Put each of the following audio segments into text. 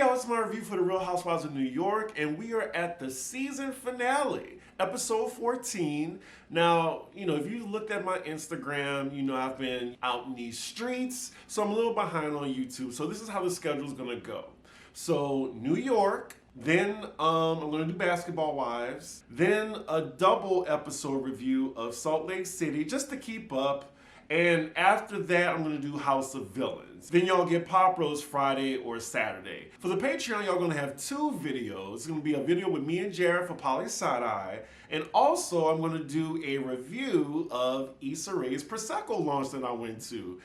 y'all, it's my review for The Real Housewives of New York, and we are at the season finale, episode 14. Now, if you looked at my Instagram, I've been out in these streets, so I'm a little behind on YouTube. So this is how the schedule is gonna go. So New York, then I'm gonna do Basketball Wives, then a double episode review of Salt Lake City, just to keep up. And after that, I'm gonna do House of Villains. Then y'all get Pop Rose Friday or Saturday. For the Patreon, y'all gonna have 2 videos. It's gonna be a video with me and Jared for Poly Side Eye. And also, I'm gonna do a review of Issa Rae's Prosecco launch that I went to.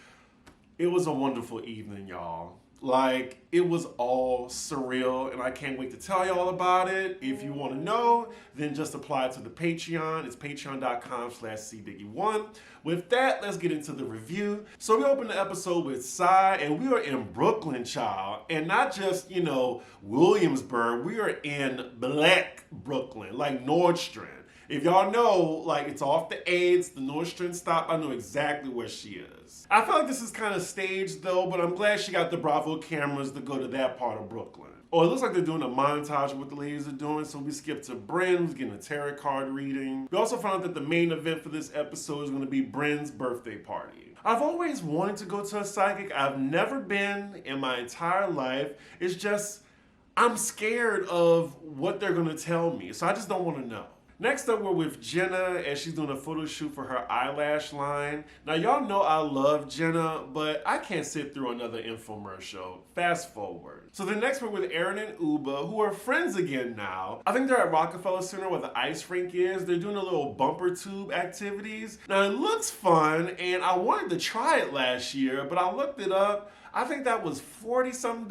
It was a wonderful evening, y'all. Like, it was all surreal, and I can't wait to tell y'all about it. If you want to know, then just apply to the Patreon. It's patreon.com/cbiggie1. With that, let's get into the review. So we open the episode with Cy, and we are in Brooklyn, child. And not just, Williamsburg. We are in Black Brooklyn, like Nordstrom. If y'all know, like, it's off the AIDS, the Nordstrom stop, I know exactly where she is. I feel like this is kind of staged though, but I'm glad she got the Bravo cameras to go to that part of Brooklyn. Oh, it looks like they're doing a montage of what the ladies are doing, so we skip to Brynn, who's getting a tarot card reading. We also found out that the main event for this episode is going to be Brynn's birthday party. I've always wanted to go to a psychic. I've never been in my entire life. It's just, I'm scared of what they're going to tell me, so I just don't want to know. Next up, we're with Jenna as she's doing a photo shoot for her eyelash line. Now, y'all know I love Jenna, but I can't sit through another infomercial. Fast forward. So the next we're with Aaron and Uba, who are friends again now. I think they're at Rockefeller Center where the ice rink is. They're doing a little bumper tube activities. Now, it looks fun, and I wanted to try it last year, but I looked it up. I think that was $40-some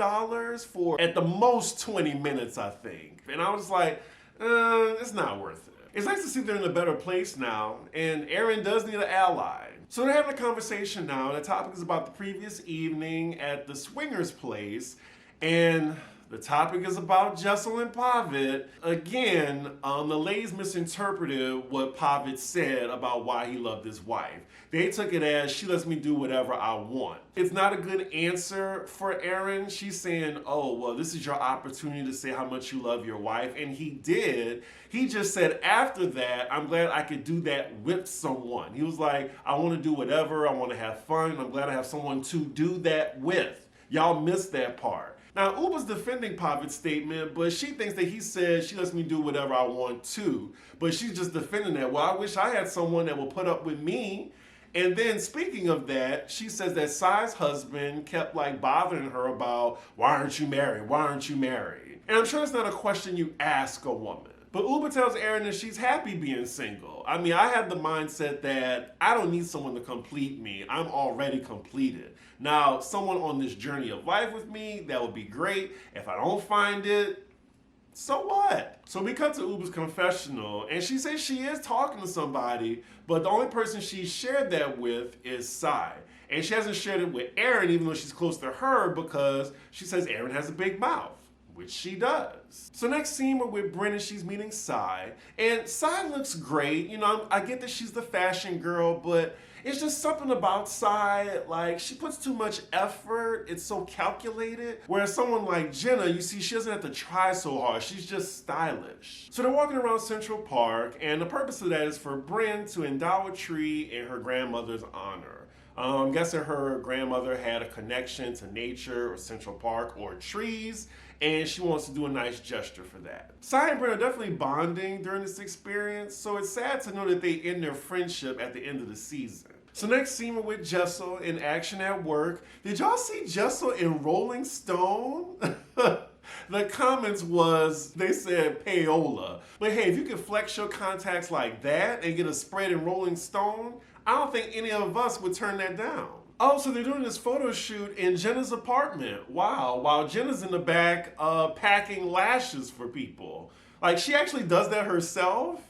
for, at the most, 20 minutes, I think. And I was like, it's not worth it. It's nice to see they're in a better place now, and Aaron does need an ally. So they're having a conversation now, and the topic is about the previous evening at the swingers place, and the topic is about Jessel and Pavitt. Again, the ladies misinterpreted what Pavitt said about why he loved his wife. They took it as, she lets me do whatever I want. It's not a good answer for Aaron. She's saying, oh, well, this is your opportunity to say how much you love your wife. And he did. He just said after that, I'm glad I could do that with someone. He was like, I want to do whatever. I want to have fun. I'm glad I have someone to do that with. Y'all missed that part. Now, Uba's defending Pavitt's statement, but she thinks that he said she lets me do whatever I want to. But she's just defending that. Well, I wish I had someone that will put up with me. And then speaking of that, she says that Cy's husband kept bothering her about, why aren't you married? Why aren't you married? And I'm sure it's not a question you ask a woman. But Uba tells Aaron that she's happy being single. I mean, I have the mindset that I don't need someone to complete me. I'm already completed. Now, someone on this journey of life with me, that would be great. If I don't find it, so what? So we cut to Uba's confessional, and she says she is talking to somebody, but the only person she shared that with is Cy. And she hasn't shared it with Aaron, even though she's close to her, because she says Aaron has a big mouth, which she does. So next scene, we're with Brynn, and she's meeting Cy. And Cy looks great. I get that she's the fashion girl, but it's just something about Cy, she puts too much effort. It's so calculated. Whereas someone like Jenna, you see, she doesn't have to try so hard. She's just stylish. So they're walking around Central Park, and the purpose of that is for Brynn to endow a tree in her grandmother's honor. I'm guessing her grandmother had a connection to nature or Central Park or trees, and she wants to do a nice gesture for that. Cy and Brynn are definitely bonding during this experience, so it's sad to know that they end their friendship at the end of the season. So next scene, we're with Jessel in action at work. Did y'all see Jessel in Rolling Stone? The comments was, they said payola. But hey, if you can flex your contacts like that and get a spread in Rolling Stone, I don't think any of us would turn that down. Oh, so they're doing this photo shoot in Jenna's apartment. Wow, while Jenna's in the back packing lashes for people. She actually does that herself?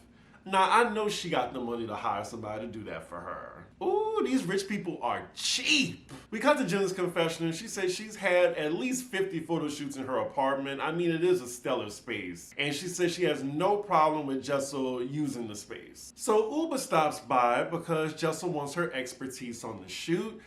Now, I know she got the money to hire somebody to do that for her. Ooh, these rich people are cheap. We cut to Jenna's confession, and she says she's had at least 50 photo shoots in her apartment. I mean, it is a stellar space. And she says she has no problem with Jessel using the space. So Uba stops by because Jessel wants her expertise on the shoot.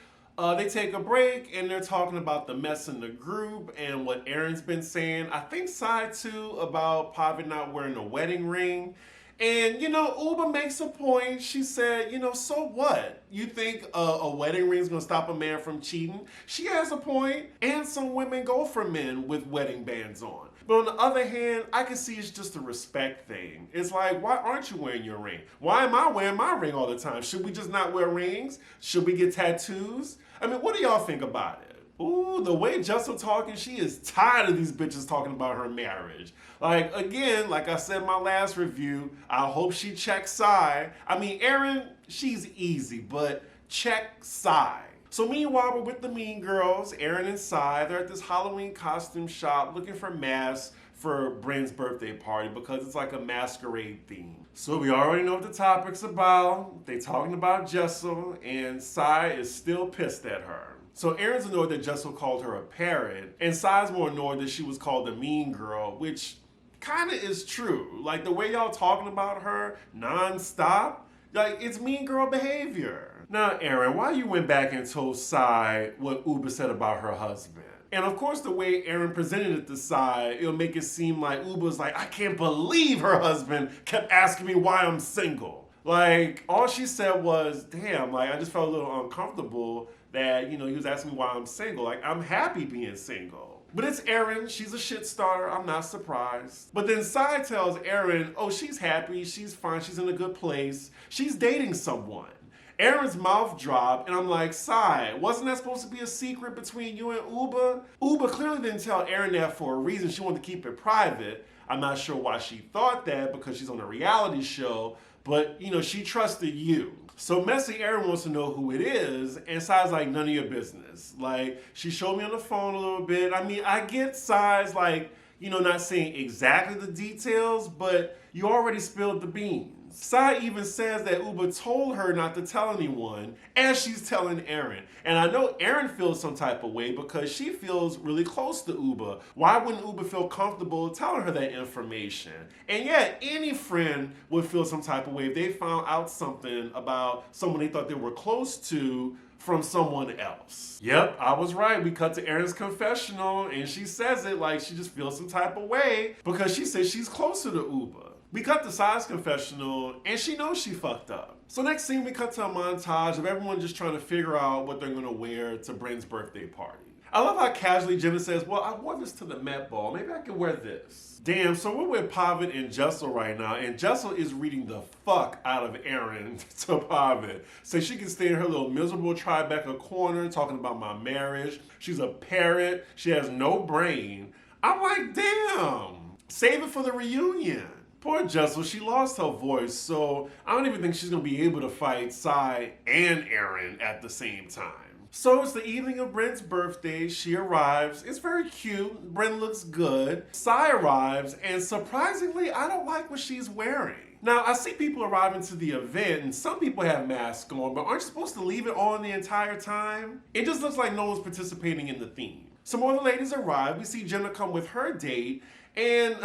They take a break and they're talking about the mess in the group and what Aaron's been saying. I think side two about Pavi not wearing a wedding ring. And, Uba makes a point. She said, so what? You think a wedding ring is going to stop a man from cheating? She has a point. And some women go for men with wedding bands on. But on the other hand, I can see it's just a respect thing. It's like, why aren't you wearing your ring? Why am I wearing my ring all the time? Should we just not wear rings? Should we get tattoos? I mean, what do y'all think about it? Ooh, the way Jessel talking, she is tired of these bitches talking about her marriage. Like, again, like I said in my last review, I hope she checks Sai. I mean, Aaron, she's easy, but check Sai. So meanwhile, we're with the Mean Girls, Aaron and Sai. They're at this Halloween costume shop looking for masks for Brynn's birthday party because it's like a masquerade theme. So we already know what the topic's about. They talking about Jessel, and Sai is still pissed at her. So Aaron's annoyed that Jessel called her a parrot, and Sai's more annoyed that she was called a mean girl, which kind of is true. Like, the way y'all talking about her non-stop, like, it's mean girl behavior. Now, Aaron, why you went back and told Sai what Uba said about her husband? And of course, the way Aaron presented it to Sai, it'll make it seem like Uba's like, I can't believe her husband kept asking me why I'm single. Like, all she said was, damn, like, I just felt a little uncomfortable that, he was asking me why I'm single. Like, I'm happy being single. But it's Erin. She's a shit starter. I'm not surprised. But then Sai tells Erin, oh, she's happy. She's fine. She's in a good place. She's dating someone. Erin's mouth dropped, and I'm like, Sai, wasn't that supposed to be a secret between you and Uba? Uba clearly didn't tell Erin that for a reason. She wanted to keep it private. I'm not sure why she thought that because she's on a reality show, but, she trusted you. So messy Erin wants to know who it is, and Sai's like, none of your business. Like, she showed me on the phone a little bit. I mean, I get Sai's like, not saying exactly the details, but you already spilled the beans. Sai even says that Uba told her not to tell anyone, as she's telling Erin. And I know Erin feels some type of way because she feels really close to Uba. Why wouldn't Uba feel comfortable telling her that information? And yet, any friend would feel some type of way if they found out something about someone they thought they were close to from someone else. Yep, I was right. We cut to Erin's confessional, and she says it like she just feels some type of way because she says she's closer to Uba. We cut to Sai's confessional, and she knows she fucked up. So next scene, we cut to a montage of everyone just trying to figure out what they're gonna wear to Brynn's birthday party. I love how casually Jenna says, well, I wore this to the Met Ball. Maybe I can wear this. Damn, so we're with Pavitt and Jessel right now, and Jessel is reading the fuck out of Erin to Pavitt. So she can stay in her little miserable Tribeca corner talking about my marriage. She's a parrot. She has no brain. I'm like, damn, save it for the reunion. Poor Jessel, she lost her voice, so I don't even think she's going to be able to fight Sai and Erin at the same time. So it's the evening of Brynn's birthday. She arrives. It's very cute. Brynn looks good. Sai arrives, and surprisingly, I don't like what she's wearing. Now, I see people arriving to the event, and some people have masks on, but aren't you supposed to leave it on the entire time? It just looks like no one's participating in the theme. Some more of the ladies arrive. We see Jenna come with her date, and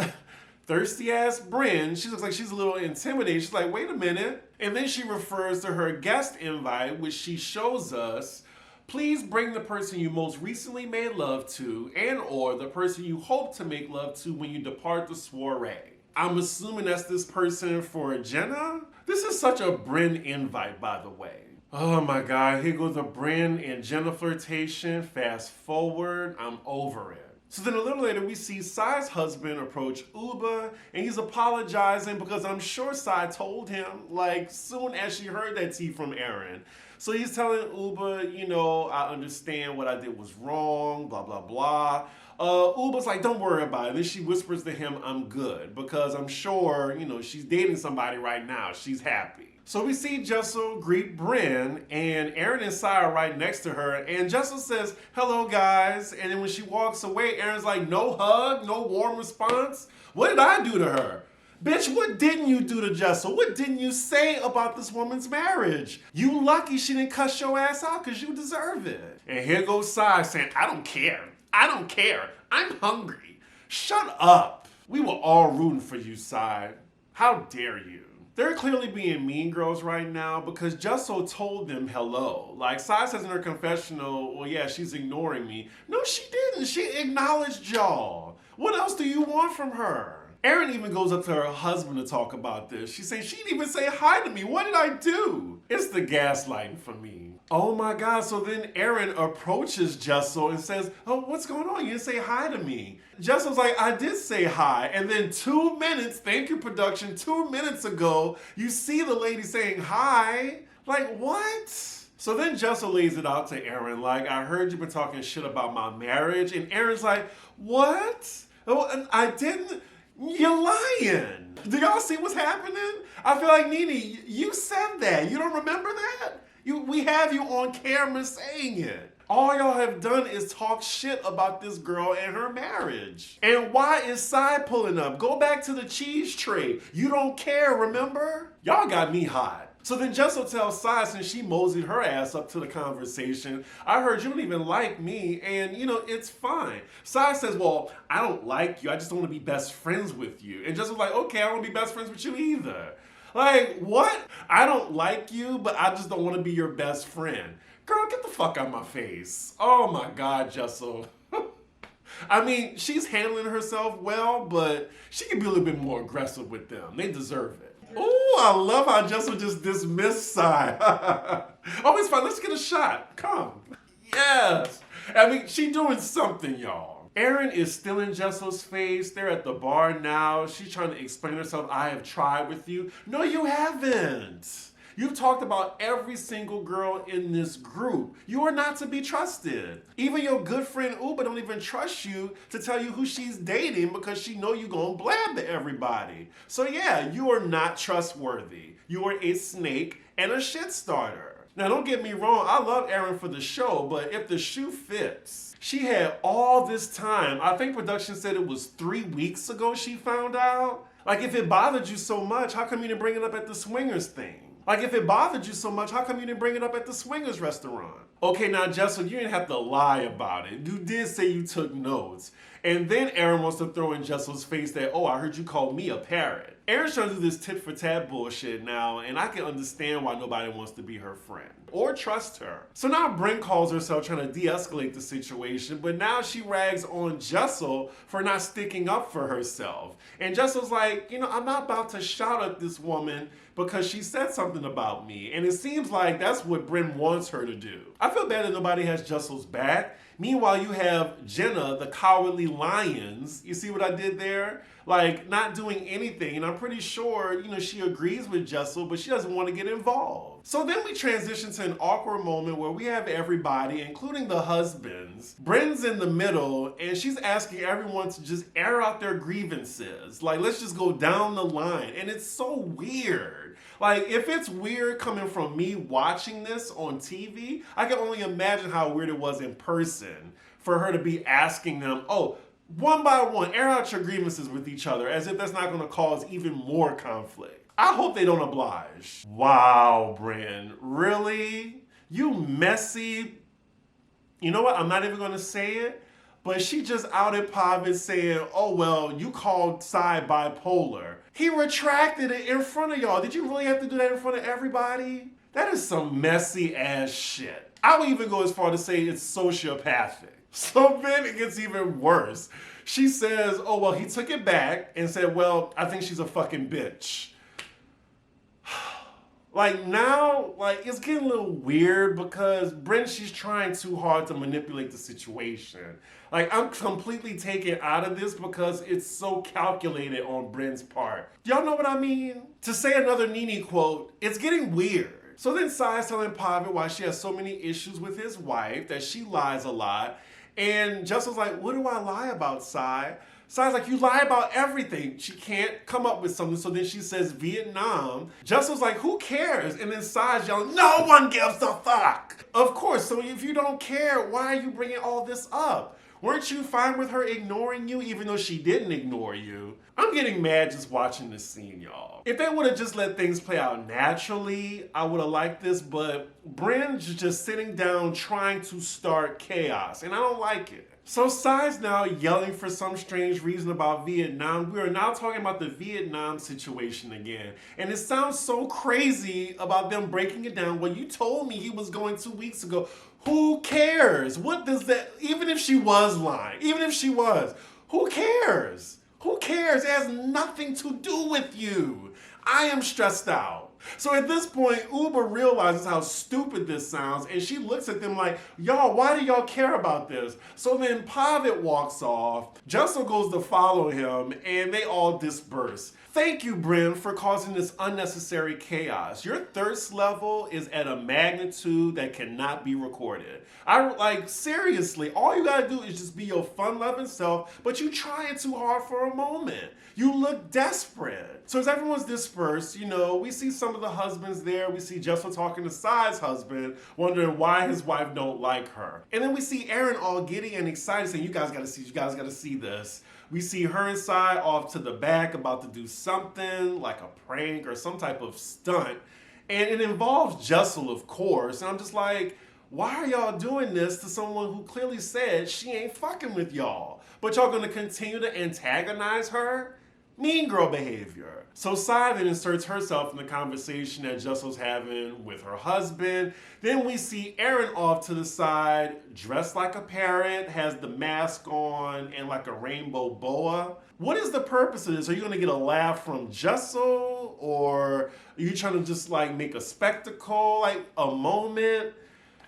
thirsty ass Brynn, she looks like she's a little intimidated. She's like, wait a minute. And then she refers to her guest invite, which she shows us. Please bring the person you most recently made love to and or the person you hope to make love to when you depart the soiree. I'm assuming that's this person for Jenna? This is such a Brynn invite, by the way. Oh my God, here goes the Brynn and Jenna flirtation. Fast forward, I'm over it. So then a little later, we see Sai's husband approach Uba, and he's apologizing because I'm sure Sai told him, like, soon as she heard that tea from Erin. So he's telling Uba, I understand what I did was wrong, blah, blah, blah. Uba's like, don't worry about it. And then she whispers to him, I'm good, because I'm sure, she's dating somebody right now. She's happy. So we see Jessel greet Brynn, and Erin and Sai are right next to her, and Jessel says, hello guys, and then when she walks away, Erin's like, no hug, no warm response? What did I do to her? Bitch, what didn't you do to Jessel? What didn't you say about this woman's marriage? You lucky she didn't cuss your ass out because you deserve it. And here goes Sai saying, I don't care. I don't care. I'm hungry. Shut up. We were all rooting for you, Sai. How dare you? They're clearly being mean girls right now because Jusso told them hello. Like, Sai says in her confessional, well, yeah, she's ignoring me. No, she didn't. She acknowledged y'all. What else do you want from her? Erin even goes up to her husband to talk about this. She says, she didn't even say hi to me. What did I do? It's the gaslighting for me. Oh my God. So then Erin approaches Jusso and says, oh, what's going on? You didn't say hi to me. Jusso's like, I did say hi. And then 2 minutes, thank you production, 2 minutes ago, you see the lady saying hi. Like, what? So then Jusso lays it out to Erin, like, I heard you've been talking shit about my marriage. And Erin's like, what? Oh, and I didn't. You're lying. Do y'all see what's happening? I feel like, Nene, you said that. You don't remember that? We have you on camera saying it. All y'all have done is talk shit about this girl and her marriage. And why is Sai pulling up? Go back to the cheese tray. You don't care, remember? Y'all got me hot. So then Jusso tells Sai, since she moseyed her ass up to the conversation, I heard you don't even like me, and it's fine. Sai says, well, I don't like you, I just don't want to be best friends with you. And Jusso's like, okay, I don't want to be best friends with you either. Like, what? I don't like you, but I just don't want to be your best friend. Girl, get the fuck out of my face. Oh my God, Jusso. I mean, she's handling herself well, but she can be a little bit more aggressive with them. They deserve it. Oh, I love how Jusso just dismissed Sai. Oh, it's fine. Let's get a shot. Come. Yes. I mean, she doing something, y'all. Erin is still in Jusso's face. They're at the bar now. She's trying to explain herself. I have tried with you. No, you haven't. You've talked about every single girl in this group. You are not to be trusted. Even your good friend Uba don't even trust you to tell you who she's dating because she know you gonna blab to everybody. So yeah, you are not trustworthy. You are a snake and a shit starter. Now don't get me wrong, I love Erin for the show, but if the shoe fits, she had all this time. I think production said it was 3 weeks ago she found out. Like, if it bothered you so much, how come you didn't bring it up at the swingers thing? Like, if it bothered you so much, how come you didn't bring it up at the swingers restaurant? Okay, now, Jusso, you didn't have to lie about it. You did say you took notes. And then Erin wants to throw in Jusso's face that, oh, I heard you call me a parrot. Erin's trying to do this tit for tat bullshit now, and I can understand why nobody wants to be her friend or trust her. So now Brynn calls herself trying to de-escalate the situation, but now she rags on Jusso for not sticking up for herself. And Jusso's like, I'm not about to shout at this woman because she said something about me. And it seems like that's what Brynn wants her to do. I feel bad that nobody has Jusso's back. Meanwhile, you have Jenna, the cowardly lions. You see what I did there? Like, not doing anything. And I'm pretty sure, she agrees with Jusso, but she doesn't want to get involved. So then we transition to an awkward moment where we have everybody, including the husbands. Brynn's in the middle, and she's asking everyone to just air out their grievances. Like, let's just go down the line. And it's so weird. Like, if it's weird coming from me watching this on TV, I can only imagine how weird it was in person for her to be asking them, oh, one by one, air out your grievances with each other, as if that's not going to cause even more conflict. I hope they don't oblige. Wow, Brynn, really? You messy. You know what? I'm not even going to say it, but she just outed Pavis saying, oh, well, you called Sai bipolar. He retracted it in front of y'all. Did you really have to do that in front of everybody? That is some messy ass shit. I would even go as far to say it's sociopathic. So then it gets even worse. She says, oh, well, he took it back and said, well, I think she's a fucking bitch. Like, now, like, it's getting a little weird because Brynn, she's trying too hard to manipulate the situation. Like, I'm completely taken out of this because it's so calculated on Brynn's part. Y'all know what I mean? To say another Nene quote, it's getting weird. So then Sai's telling Pavitt why she has so many issues with his wife, that she lies a lot. And Justin's like, what do I lie about, Sai? Sai's like, you lie about everything. She can't come up with something, so then she says Vietnam. Justin's like, who cares? And then Sai's yelling, no one gives a fuck. Of course, so if you don't care, why are you bringing all this up? Weren't you fine with her ignoring you, even though she didn't ignore you? I'm getting mad just watching this scene, y'all. If they would have just let things play out naturally, I would have liked this, but Brynn's just sitting down trying to start chaos, and I don't like it. So Psy's now yelling for some strange reason about Vietnam. We are now talking about the Vietnam situation again. And it sounds so crazy about them breaking it down. Well, you told me he was going 2 weeks ago. Who cares? What does that, even if she was lying, even if she was, who cares? Who cares? It has nothing to do with you. I am stressed out. So at this point, Uber realizes how stupid this sounds, and she looks at them like, y'all, why do y'all care about this? So then Pavitt walks off, Jessel goes to follow him, and they all disperse. Thank you, Brynn, for causing this unnecessary chaos. Your thirst level is at a magnitude that cannot be recorded. Seriously, all you gotta do is just be your fun-loving self, but you trying too hard for a moment. You look desperate. So as everyone's dispersed, we see some of the husbands there. We see Jessel talking to Psy's husband, wondering why his wife don't like her. And then we see Aaron all giddy and excited, saying, you guys gotta see this. We see her and Psy off to the back about to do something like a prank or some type of stunt. And it involves Jessel, of course. And I'm just like, why are y'all doing this to someone who clearly said she ain't fucking with y'all? But y'all gonna continue to antagonize her? Mean girl behavior. So Psy then inserts herself in the conversation that Jessel's having with her husband. Then we see Aaron off to the side, dressed like a parrot, has the mask on and like a rainbow boa. What is the purpose of this? Are you gonna get a laugh from Jessel? Or are you trying to just make a spectacle, like a moment?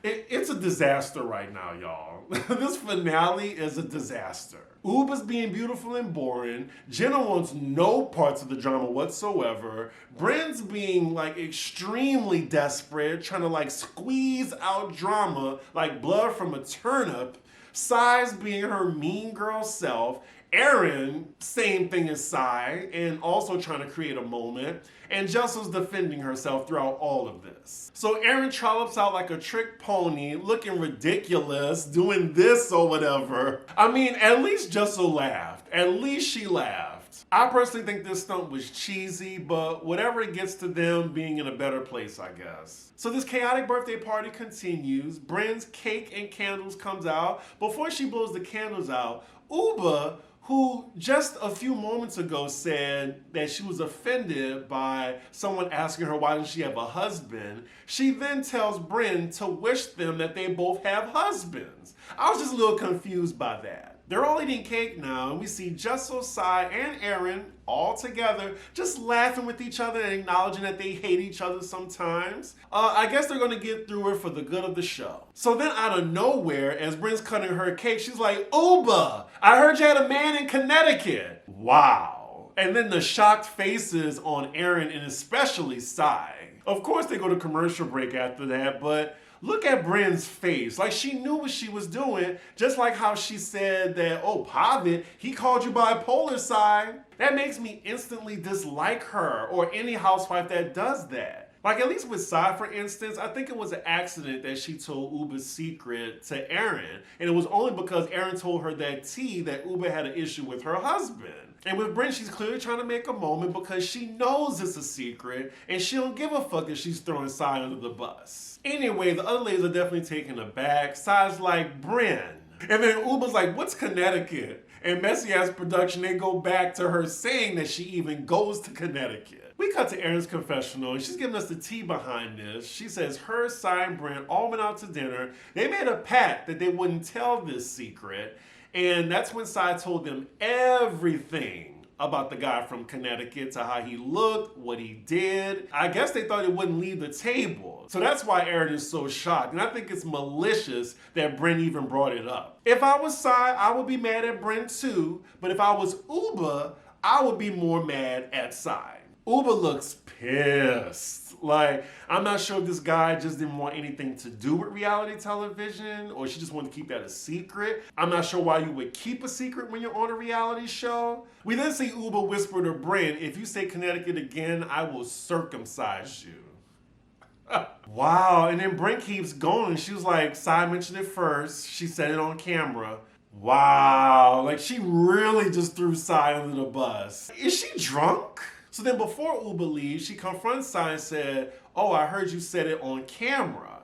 It's a disaster right now, y'all. This finale is a disaster. Uba's being beautiful and boring. Jenna wants no parts of the drama whatsoever. Brynn's being extremely desperate, trying to squeeze out drama like blood from a turnip. Psy's being her mean girl self. Aaron, same thing as Psy, and also trying to create a moment. And Jessel's defending herself throughout all of this. So Aaron trollops out like a trick pony, looking ridiculous, doing this or whatever. I mean, at least Jessel laughed. At least she laughed. I personally think this stunt was cheesy, but whatever it gets to them being in a better place, I guess. So this chaotic birthday party continues. Brynn's cake and candles comes out. Before she blows the candles out, Uba, who just a few moments ago said that she was offended by someone asking her why doesn't she have a husband, she then tells Brynn to wish them that they both have husbands. I was just a little confused by that. They're all eating cake now, and we see Jessel, Psy, and Aaron all together, just laughing with each other and acknowledging that they hate each other sometimes. I guess they're gonna get through it for the good of the show. So then out of nowhere, as Brynn's cutting her cake, she's like, Uba, I heard you had a man in Connecticut. Wow. And then the shocked faces on Aaron and especially Psy. Of course they go to commercial break after that, but look at Brynn's face. She knew what she was doing, just like how she said that, oh, Pavitt, he called you bipolar, Psy. That makes me instantly dislike her or any housewife that does that. At least with Psy, for instance, I think it was an accident that she told Uba's secret to Aaron. And it was only because Aaron told her that Uba had an issue with her husband. And with Brynn, she's clearly trying to make a moment because she knows it's a secret and she don't give a fuck if she's throwing Psy under the bus. Anyway, the other ladies are definitely taken aback. Psy's like, Brynn. And then Uba's like, what's Connecticut? And Messy Ass Production, they go back to her saying that she even goes to Connecticut. We cut to Erin's confessional, and she's giving us the tea behind this. She says her, Psy, and Brynn all went out to dinner. They made a pact that they wouldn't tell this secret, and that's when Psy told them everything about the guy from Connecticut, to how he looked, what he did. I guess they thought it wouldn't leave the table. So that's why Erin is so shocked. And I think it's malicious that Brynn even brought it up. If I was Psy, I would be mad at Brynn too. But if I was Uba, I would be more mad at Psy. Uba looks pissed. I'm not sure if this guy just didn't want anything to do with reality television, or she just wanted to keep that a secret. I'm not sure why you would keep a secret when you're on a reality show. We then see Uba whisper to Brynn, if you say Connecticut again, I will circumcise you. Wow, and then Brynn keeps going. She was like, Psy mentioned it first. She said it on camera. Wow, she really just threw Psy under the bus. Is she drunk? So then before Uba leaves, she confronts Psy and said, oh, I heard you said it on camera.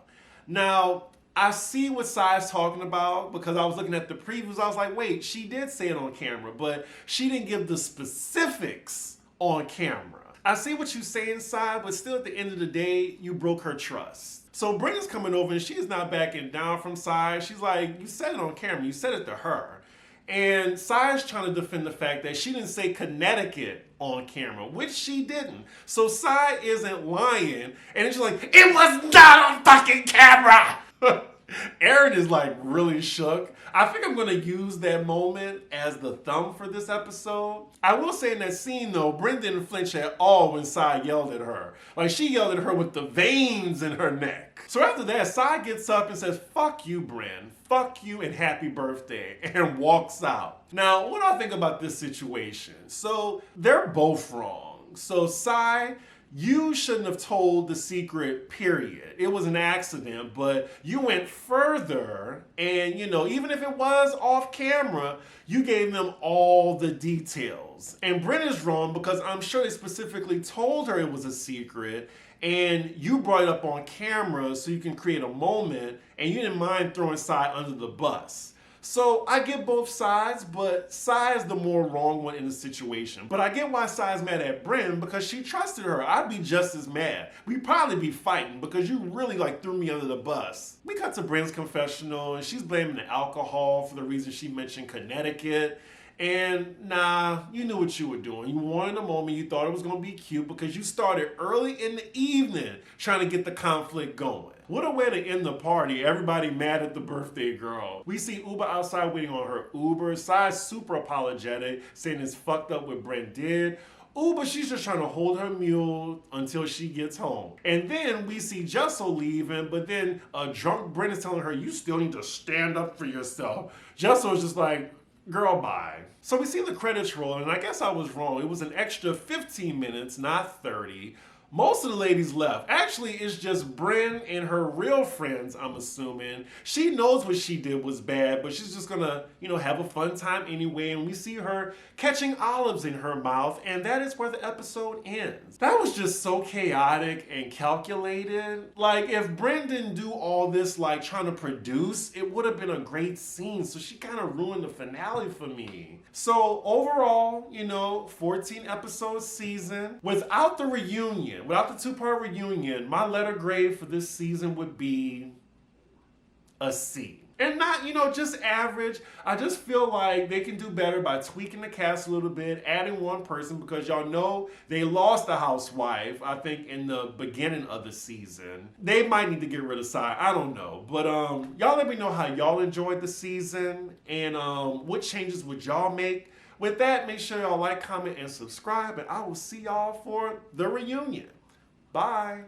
Now, I see what Sai's talking about because I was looking at the previews. I was like, wait, she did say it on camera, but she didn't give the specifics on camera. I see what you're saying, Sai, but still at the end of the day, you broke her trust. So Brynn's coming over and she's not backing down from Sai. She's like, you said it on camera, you said it to her. And Sai's trying to defend the fact that she didn't say Connecticut on camera, which she didn't. So Sai isn't lying. And it's like, it was not on fucking camera! Aaron is like really shook. I think I'm gonna use that moment as the thumb for this episode. I will say in that scene though, Brynn didn't flinch at all when Sai yelled at her. Like she yelled at her with the veins in her neck. So after that, Sai gets up and says, fuck you, Brynn. Fuck you and happy birthday, and walks out. Now, what do I think about this situation? So they're both wrong. So Sai, you shouldn't have told the secret, period. It was an accident, but you went further and, even if it was off camera, you gave them all the details. And Brynn is wrong because I'm sure they specifically told her it was a secret and you brought it up on camera so you can create a moment and you didn't mind throwing Sai under the bus. So I get both sides, but Sai is the more wrong one in the situation. But I get why Sai's mad at Brynn because she trusted her. I'd be just as mad. We'd probably be fighting because you really threw me under the bus. We cut to Brynn's confessional and she's blaming the alcohol for the reason she mentioned Connecticut. And nah, you knew what you were doing. You wanted a moment, you thought it was gonna be cute because you started early in the evening trying to get the conflict going. What a way to end the party, everybody mad at the birthday girl. We see Uber outside waiting on her Uber. Sai's super apologetic, saying it's fucked up what Brynn did. Uber, she's just trying to hold her mule until she gets home. And then we see Jessel leaving, but then a drunk Brynn is telling her, you still need to stand up for yourself. Jessel is just like, girl, bye. So we see the credits roll, and I guess I was wrong. It was an extra 15 minutes, not 30. Most of the ladies left. Actually, it's just Brynn and her real friends, I'm assuming. She knows what she did was bad, but she's just gonna, have a fun time anyway. And we see her catching olives in her mouth, and that is where the episode ends. That was just so chaotic and calculated. Like, if Brynn didn't do all this, trying to produce, it would have been a great scene. So she kind of ruined the finale for me. So overall, 14 episode season. Without the reunion, without the 2-part reunion, my letter grade for this season would be a C. And not, just average. I just feel like they can do better by tweaking the cast a little bit, adding one person, because y'all know they lost the housewife, I think, in the beginning of the season. They might need to get rid of Sai. I don't know. But y'all let me know how y'all enjoyed the season and what changes would y'all make. With that, make sure y'all like, comment, and subscribe, and I will see y'all for the reunion. Bye.